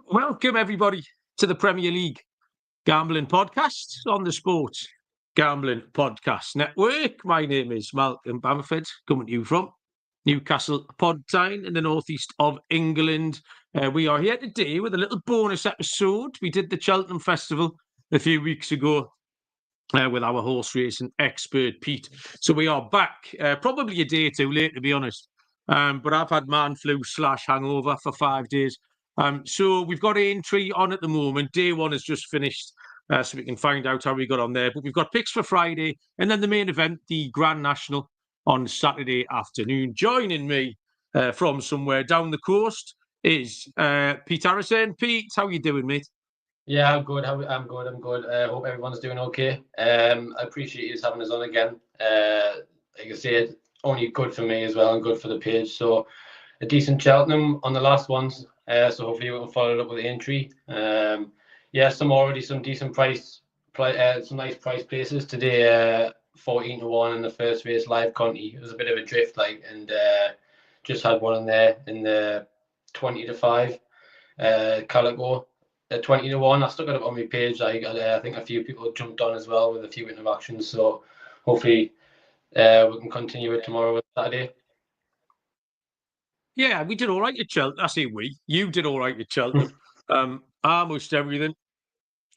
Welcome, everybody, to the Premier League Gambling Podcast on the Sports Gambling Podcast Network. My name is Malcolm Bamford, coming to you from Newcastle upon Tyne in the northeast of England. We are here today with a little bonus episode. We did the Cheltenham Festival a few weeks ago with our horse racing expert, Pete. So we are back, probably a day too late, to be honest. But I've had man flu / hangover for 5 days. So we've got Aintree on at the moment. Day one has just finished, so we can find out how we got on there. But we've got picks for Friday, and then the main event, the Grand National, on Saturday afternoon. Joining me from somewhere down the coast is Pete Harrison. Pete, how are you doing, mate? Yeah, I'm good. I'm good. I hope everyone's doing okay. I appreciate you having us on again. Like I said, only good for me as well and good for the page. So a decent Cheltenham on the last ones. So hopefully we'll follow it up with Aintree. Some decent price, some nice price places today. 14-1 in the first race, live Conti. It was a bit of a drift, and just had one in there in the 20-5. Calico. 20-1. I stuck it up on my page. I think a few people jumped on as well with a few interactions. So hopefully we can continue it tomorrow with Saturday. Yeah, we did all right at Cheltenham. I say we. You did all right at Cheltenham. Almost everything.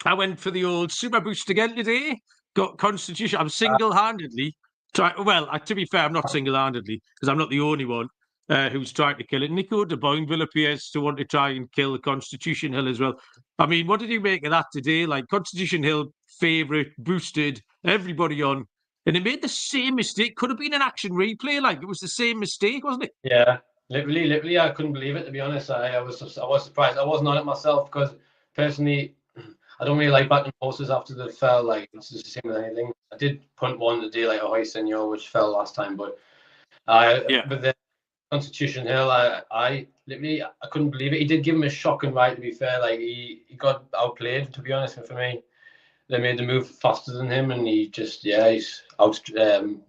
I went for the old super boost again today. Got Constitution. I'm single-handedly trying. Well, to be fair, I'm not single-handedly because I'm not the only one who's trying to kill it. Nico de Boinville appears to want to try and kill Constitution Hill as well. I mean, what did you make of that today? Like Constitution Hill, favourite, boosted, everybody on. And it made the same mistake. Could have been an action replay. Like it was the same mistake, wasn't it? Yeah, literally, I couldn't believe it, to be honest. I was surprised. I wasn't on it myself because personally, I don't really like backing horses after they fell. Like it's just the same with anything. I did punt one today, like a Hoy Senor, which fell last time, but the Constitution Hill, I literally I couldn't believe it. He did give him a shocking ride, to be fair. Like he got outplayed, to be honest. And for me, they made the move faster than him, and he's out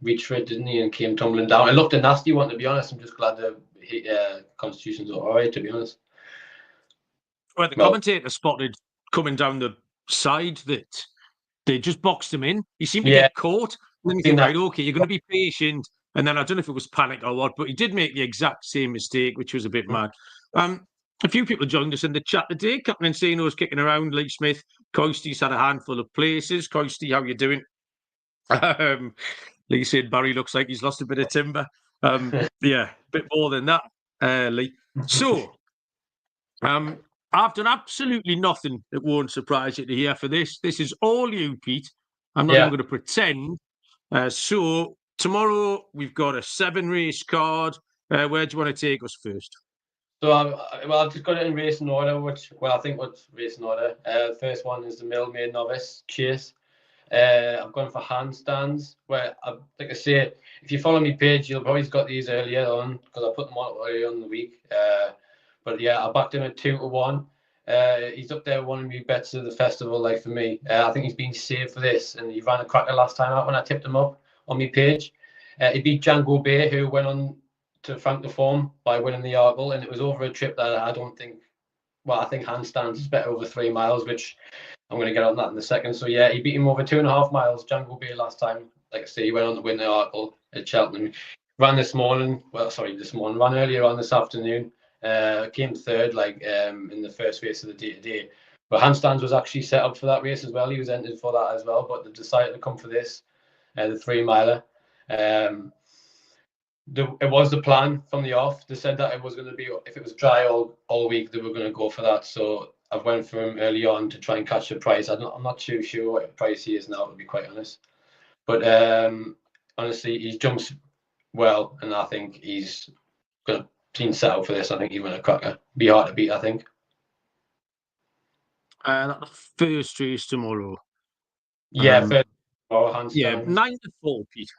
reached for it, didn't he? And came tumbling down. It looked a nasty one, to be honest. I'm just glad the Constitution's all right, to be honest. Well, the commentator spotted coming down the side that they just boxed him in. He seemed to get caught. And then you think, right, okay, you're going to be patient. And then I don't know if it was panic or what, but he did make the exact same mistake, which was a bit mad. A few people joined us in the chat today. Captain Encino's kicking around. Lee Smith, Coisty's had a handful of places. Coisty, how you doing? Lee said Barry looks like he's lost a bit of timber. Yeah, a bit more than that, Lee. So, I've done absolutely nothing that won't surprise you to hear for this. This is all you, Pete. I'm not even going to pretend. So tomorrow we've got a 7-race card. Where do you want to take us first? So I've just got it in racing order. I think what's racing order. The first one is the Millmaid Novice Chase. I've gone for handstands. Where, like I say, if you follow me page, you'll probably got these earlier on because I put them on earlier on in the week. But yeah, I backed him at 2-1. He's up there one of my bets of the festival. Like for me, I think he's been saved for this, and he ran a cracker last time out when I tipped him up on my page. He beat Django Bay, who went on to frank the form by winning the Arkle, and it was over a trip that I think handstands is better over 3 miles, which I'm going to get on that in a second. So yeah, he beat him over 2.5 miles, Django Bay last time. Like I say, he went on to win the Arkle at Cheltenham. Ran ran earlier on this afternoon. Came third, in the first race of the day today. But handstands was actually set up for that race as well. He was entered for that as well, but they decided to come for this, the 3 miler. It was the plan from the off. They said that it was going to be, if it was dry all week, they were going to go for that. So I went for him early on to try and catch the price. I'm not too sure what price he is now, to be quite honest. But honestly, he jumps well, and I think he's going to been set out for this. I think he'll win a cracker. Be hard to beat, I think. That's the first race tomorrow. Yeah, first tomorrow. Yeah, 9-4, Pete.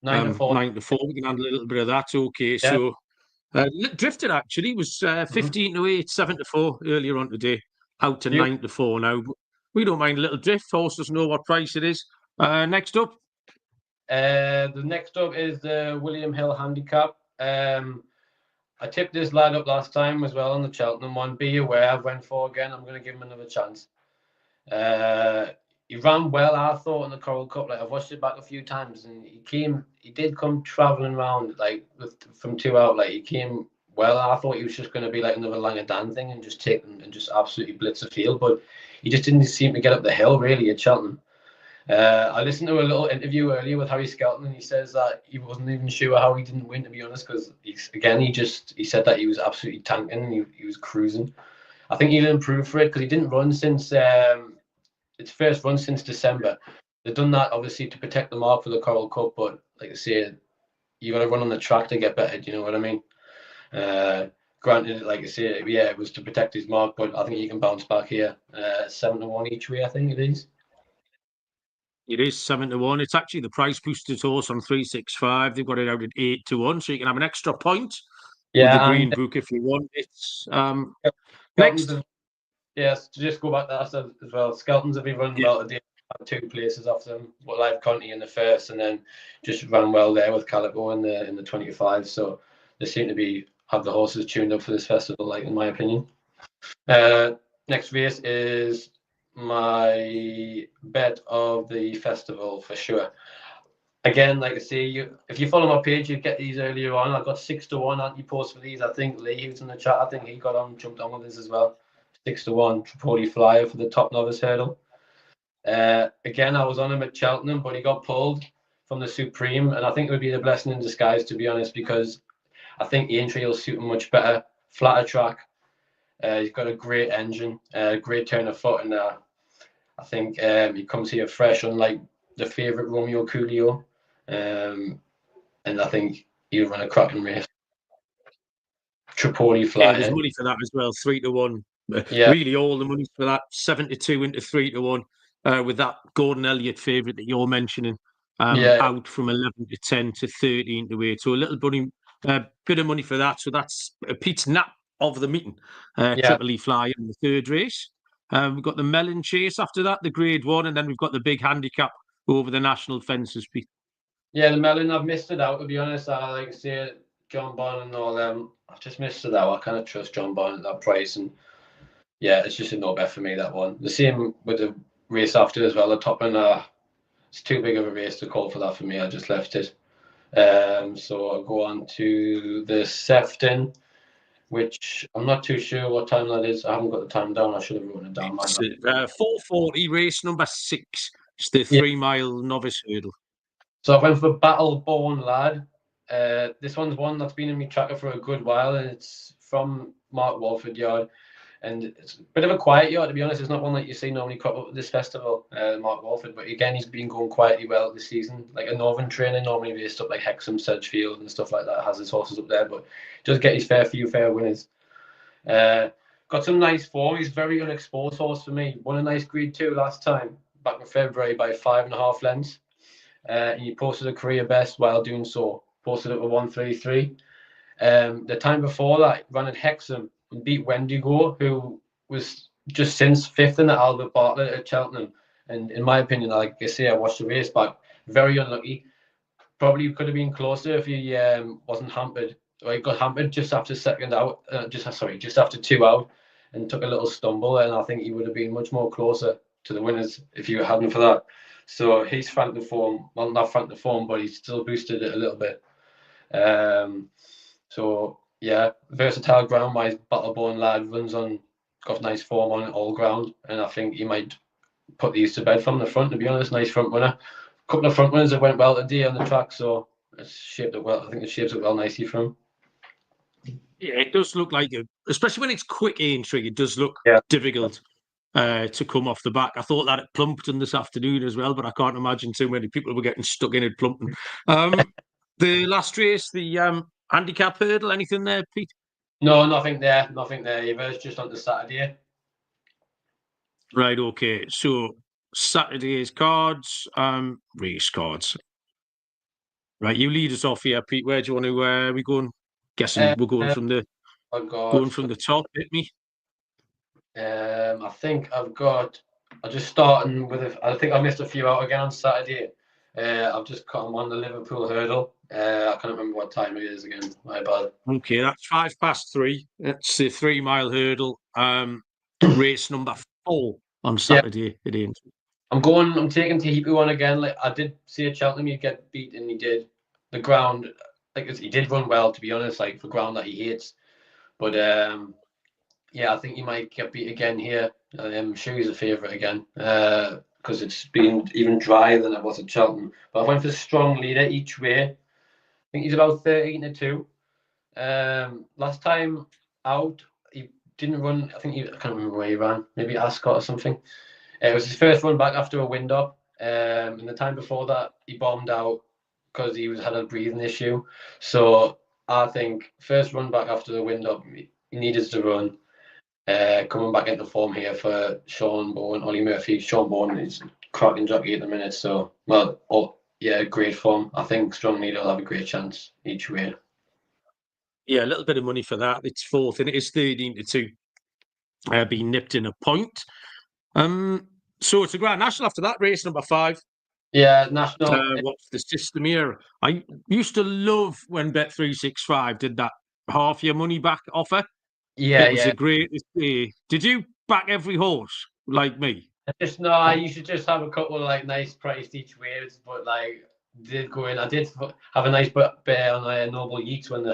9-4. 9-4. We can handle a little bit of that. Okay, yeah. So drifted actually was 15-8, 7-4 earlier on today. Out to 9-4 now. We don't mind a little drift. Horse doesn't know what price it is. Next up. The next up is the William Hill Handicap. I tipped this lad up last time as well on the Cheltenham one. Be aware, I've went for again. I'm going to give him another chance. He ran well, I thought, in the Coral Cup. Like, I've watched it back a few times, and he did come travelling around like from 2 out. Like, he came well. I thought he was just going to be like another Langadan thing and just take them and just absolutely blitz the field, but he just didn't seem to get up the hill really at Cheltenham. I listened to a little interview earlier with Harry Skelton, and he says that he wasn't even sure how he didn't win, to be honest, because he said that he was absolutely tanking and he was cruising. I think he'll improve for it because he didn't run since its first run since December. They've done that obviously to protect the mark for the Coral Cup, but like I say, you got to run on the track to get better. Do you know what I mean? Granted, like I say, yeah, it was to protect his mark, but I think he can bounce back here. 7-1 each way, I think it is. It is 7-1. It's actually the price boosted horse on 365. They've got it out at 8-1, so you can have an extra point with the Green Book if you want. It's next. Yes, to just go back to that as well. Skelton's have been running well today. Had 2 places off them, but Live Conti in the first, and then just ran well there with Calico in the 25. So they seem to have the horses tuned up for this festival, like in my opinion. Next race is my bet of the festival for sure. Again, like I say, if you follow my page, you get these earlier on. I got 6-1 anti-post for these. I think Lee, who's in the chat, I think he jumped on with this as well. 6-1 Tripoli Flyer for the top novice hurdle. Again, I was on him at Cheltenham, but he got pulled from the Supreme, and I think it would be a blessing in disguise, to be honest, because I think Aintree will suit him much better. Flatter track. He's got a great engine, great turn of foot, and I think he comes here fresh, unlike the favourite Romeo Coolio, and I think he'll run a cracking race. Tripoli Flyer. Yeah, there's money for that as well. 3-1. Yeah. Really, all the money for that. 7-2 into 3-1. With that Gordon Elliott favourite that you're mentioning, out from 11-10 to 13 to 8. So a little bit of money for that. So that's Pete's nap of the meeting. Tripoli Flyer in the third race. We've got the Melon Chase after that, the Grade 1, and then we've got the big handicap over the national fences, Pete. Yeah, the Melon, I've missed it out, to be honest. I like to say John Bond and all them. I've just missed it out. I kind of trust John Bond at that price, and yeah, it's just a no bet for me, that one. The same with the race after as well. The top end, it's too big of a race to call for that for me. I just left it. So I'll go on to the Sefton, which I'm not too sure what time that is. I haven't got the time down. I should have written it down. It's 4:40 race number 6. It's the 3-mile novice hurdle. So I went for Battle Born Lad. This one's one that's been in my tracker for a good while, and it's from Mark Walford yard. And it's a bit of a quiet yard, to be honest. It's not one that you see normally crop up at this festival, Mark Walford. But again, he's been going quietly well this season. Like a Northern trainer, normally based up like Hexham, Sedgefield and stuff like that, has his horses up there. But does get his fair winners. Got some nice form. He's a very unexposed horse for me. Won a nice Grade 2 last time, back in February, by 5.5 lengths. He posted a career best while doing so. Posted it with 133. The time before that, ran at Hexham and beat Wendigo, who was just since 5th in the Albert Bartlett at Cheltenham. And in my opinion, like I say, I watched the race back. Very unlucky. Probably could have been closer if he wasn't hampered. Or he got hampered just after just after 2 out, and took a little stumble. And I think he would have been much more closer to the winners if you hadn't for that. So he's franked the form. Well, not franked the form, but he's still boosted it a little bit. So yeah, versatile ground-wise, Battleborn Lad got nice form on all ground, and I think he might put these to bed from the front, to be honest. Nice front runner. A couple of front runners that went well today on the track, so it's shaped up well. I think it shapes up well nicely for him. Yeah, it does look like it, especially when it's quick Aintree, it does look difficult to come off the back. I thought that at Plumpton this afternoon as well, but I can't imagine too many people were getting stuck in at Plumpton. The last race, the handicap hurdle, anything there, Pete? No, nothing there. Either. It's just on the Saturday. Right, okay. So Saturday's cards, race cards. Right, you lead us off here, Pete. Where do you want to? We going? Guessing we're going from the top. Hit me. I think I've got. I'm just starting with. I think I missed a few out again on Saturday. I've just got him on the Liverpool hurdle. I can't remember what time it is again. My bad. Okay, that's 3:05. It's the 3 mile hurdle. Race number 4 on Yeah. Saturday at Aintree. I'm taking Tahipi one again. Like I did see at Cheltenham, he'd get beat, and he did. The ground, like he did run well, to be honest. Like for ground that he hates, but yeah, I think he might get beat again here. I'm sure he's a favourite again because it's been even drier than it was at Cheltenham. But I went for strong leader each way. I think he's about 13-2. Last time out, he didn't run. I can't remember where he ran. Maybe Ascot or something. It was his first run back after a wind up. And the time before that, he bombed out because he had a breathing issue. So I think first run back after the wind up, he needed to run. Coming back into form here for Sean Bowen, Ollie Murphy. Sean Bowen is cracking jockey at the minute. So, great form. I think strong leader will have a great chance each way. Yeah, a little bit of money for that. It's 4th, and it is 13-2. Being nipped in a point. So it's a Grand National after that, race number 5. Yeah, National. What's the system here? I used to love when Bet365 did that half your money back offer. Yeah, it was the greatest day. Did you back every horse like me? I used to just have a couple of like nice priced each ways, but like did go in. I did have a nice bet on Noble Yeats when they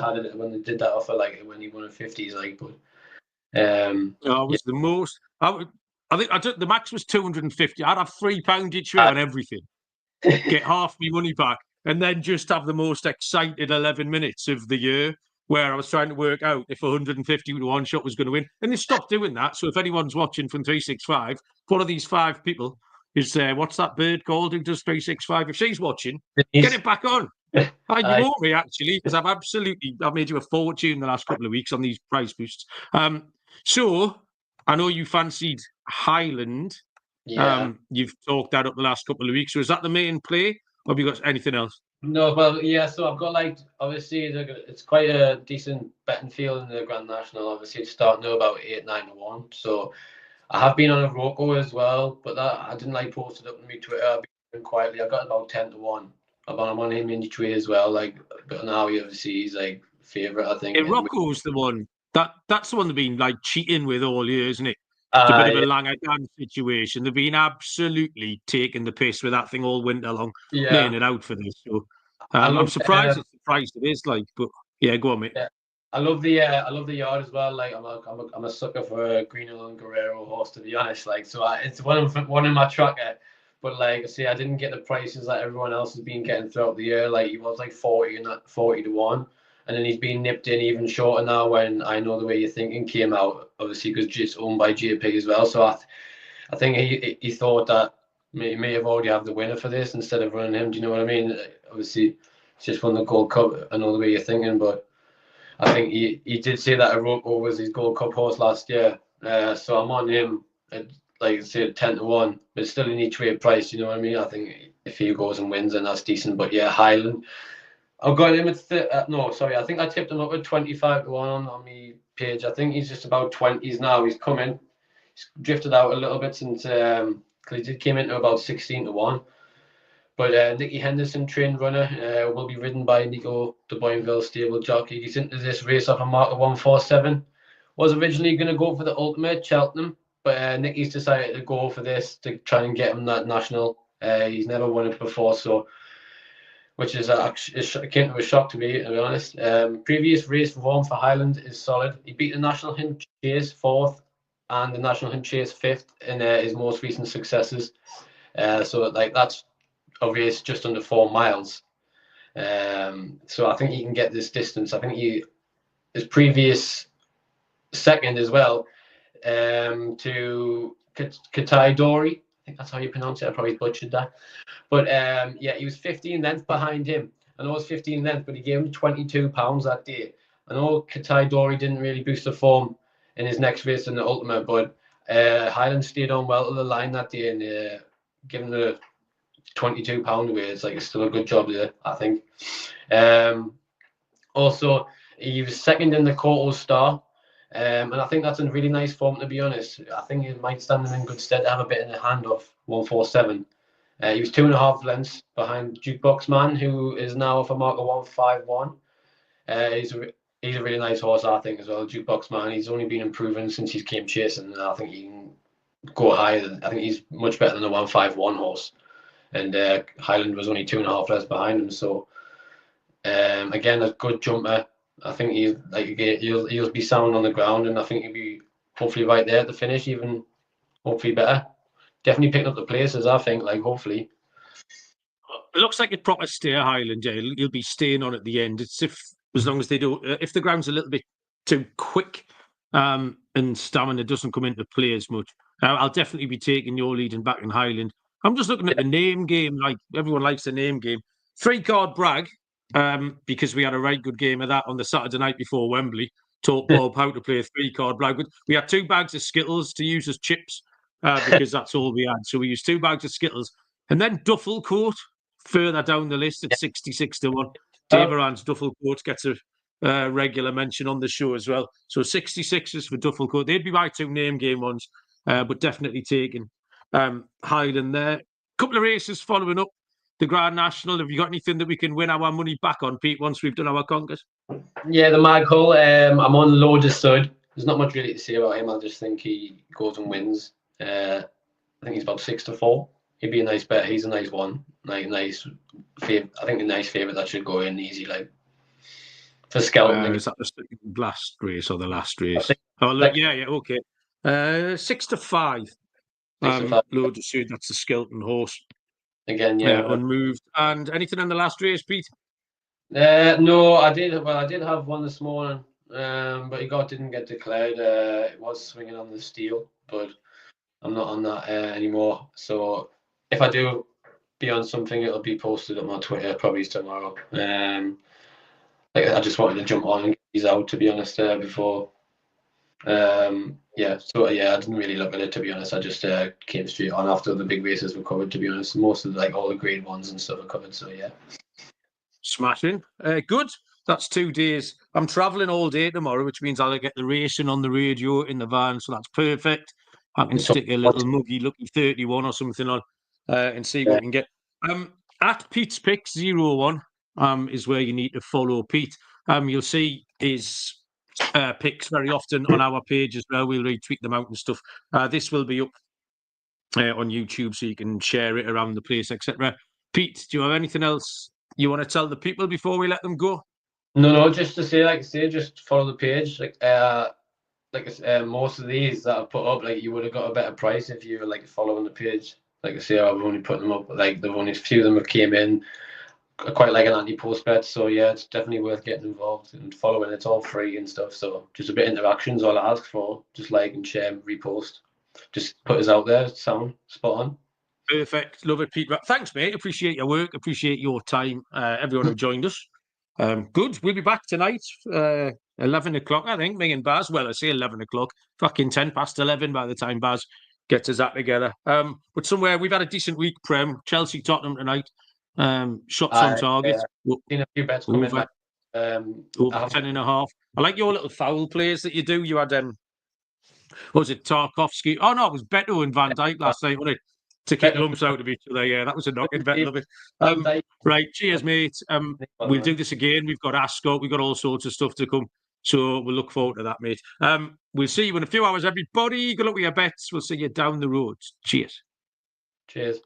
did that offer, like when he won in 50s, like. But I was the most. I think the max was 250. I'd have £3 each way on everything. Get half my money back, and then just have the most excited 11 minutes of the year where I was trying to work out if 150 to one shot was going to win. And they stopped doing that. So if anyone's watching from 365, one of these 5 people is what's that bird called who does 365? If she's watching, get it back on. You won't me, actually, because I've made you a fortune the last couple of weeks on these price boosts. So I know you fancied Highland. yeah. You've talked that up the last couple of weeks. So is that the main play, or have you got anything else? No, well, yeah. So I've got obviously it's quite a decent betting field in the Grand National. Obviously, it's starting to about 8-9-1. So I have been on a Rocco as well, but that I didn't post it up on my Twitter. I've been quietly. I got about 10-1. I'm on him in each way as well. But now obviously he's favourite, I think. Rocco's the one that's the one they've been cheating with all year, isn't it? It's a bit of a Langer Dan situation. They've been absolutely taking the piss with that thing all winter long, laying it out for this. So I'm surprised it's the price it is, but yeah, go on, mate. Yeah. I love the yard as well. I'm a sucker for a Greenhill and Guerrero horse, to be honest. So it's one in my tracker. But I didn't get the prices that everyone else has been getting throughout the year. He was 40-1, and then he's been nipped in even shorter now. When I Know the Way You're Thinking came out, obviously because it's owned by JP as well. So I think he thought that he may have already have the winner for this instead of running him. Do you know what I mean? Obviously, it's just won the Gold Cup. I Know the Way You're Thinking, but I think he did say that Iroko was his Gold Cup horse last year. So I'm on him at 10-1, but still in each way price. You know what I mean? I think if he goes and wins, then that's decent. But yeah, Highland, I've got him at I think I tipped him up at 25-1 on my page. I think he's just about 20s now. He's coming. He's drifted out a little bit since because he did came into about 16-1. But Nicky Henderson, trained runner, will be ridden by Nico de Boinville stable jockey. He's into this race off a mark of 147. Was originally going to go for the ultimate Cheltenham, but Nicky's decided to go for this to try and get him that national. He's never won it before, which is came to a shock to me, to be honest. Previous race form for Highland is solid. He beat the National Hunt Chase 4th and the National Hunt Chase 5th in his most recent successes. So that's a race just under 4 miles. So I think he can get this distance. I think his previous second as well to Katai Dori. I think that's how you pronounce it. I probably butchered that. But he was 15 lengths behind him. I know it was 15 lengths, but he gave him £22 that day. I know Katai Dori didn't really boost the form in his next race in the Ultimate, but Highland stayed on well to the line that day and given the £22 away, it's still a good job there, I think. Also, he was second in the Courtauld Star, and I think that's a really nice form, to be honest. I think it might stand him in good stead to have a bit in the hand of 147. He was 2.5 lengths behind Jukebox Man, who is now off a mark of 151. He's a really nice horse, I think, as well. Jukebox Man. He's only been improving since he came chasing, and I think he can go higher. I think he's much better than the 151 horse. And Highland was only 2.5 lengths behind him. So again, a good jumper. I think he'll be sound on the ground, and I think he'll be hopefully right there at the finish, even hopefully better. Definitely picking up the places, I think. Hopefully. It looks like a proper stay Highland. Yeah, you'll be staying on at the end. It's as long as they do. If the ground's a little bit too quick, and stamina doesn't come into play as much, I'll definitely be taking your lead and back in Highland. I'm just looking at the name game. Like everyone likes the name game. 3-card brag. Because we had a right good game of that on the Saturday night before Wembley. Taught Bob how to play a 3-card brag. We had 2 bags of Skittles to use as chips because that's all we had. So we used 2 bags of Skittles. And then Duffel Coat, further down the list at 66 to 1. Dave Moran's Duffel Coat gets a regular mention on the show as well. So 66s for Duffel Coat. They'd be my 2 name game ones, but definitely taking Highland there. Couple of races following up. The Grand National, have you got anything that we can win our money back on, Pete, once we've done our conquers? Yeah, the Mag Hull. I'm on Load of Stud. There's not much really to say about him. I just think he goes and wins. I think he's about 6 to 4. He'd be a nice bet. He's a nice one. Nice favorite. I think a nice favourite that should go in easy, for Skelton. Is that the last race or the last race? Yeah, okay. 6 to 5. 6 to 5. Load of Stud, that's the Skelton horse. Again, yeah. Unmoved. And anything in the last race, Pete? No, I did. Well, I did have one this morning, but he didn't get declared. It was swinging on the steel, but I'm not on that anymore. So if I do be on something, it'll be posted on my Twitter probably tomorrow. I just wanted to jump on and get these out, to be honest, before. So I didn't really look at it, to be honest. I just came straight on after the big races were covered, to be honest. Most of all the grade ones and stuff are covered, so yeah. Smashing. Good. That's 2 days. I'm travelling all day tomorrow, which means I'll get the racing on the radio in the van, so that's perfect. I can stick a little muggy lucky 31 or something on and see what we can get. At Pete's Picks 01 is where you need to follow Pete. You'll see his picks very often on our page as well. We'll retweet them out and stuff. This will be up on YouTube, so you can share it around the place, etc. Pete, do you have anything else you want to tell the people before we let them go? No, just to say, just follow the page. Most of these that I've put up, you would have got a better price if you were following the page. Like I say, I've only put them up. There've only a few of them have came in. I quite like an anti-post bet, so yeah, it's definitely worth getting involved and following. It's all free and stuff, so just a bit of interaction's all I ask for. Just like and share, repost. Just put us out there. Sound spot on. Perfect. Love it, Pete. Thanks, mate. Appreciate your work. Appreciate your time. Everyone who joined us. Good. We'll be back tonight, 11 o'clock, I think, me and Baz. Well, I say 11 o'clock. Fucking 10 past 11 by the time Baz gets us that together. But somewhere, we've had a decent week, Prem. Chelsea, Tottenham tonight. Shots on target. Seen a few bets coming back. Over 10.5. I like your little foul plays that you do. You had, was it Tarkovsky? Oh, no, it was Beto and Van Dijk last night, wasn't it? To kick lumps out of each other. Yeah, that was a knocking bet. Love it. Right, cheers, mate. We'll do this again. We've got Ascot. We've got all sorts of stuff to come. So we'll look forward to that, mate. We'll see you in a few hours, everybody. Good luck with your bets. We'll see you down the road. Cheers. Cheers.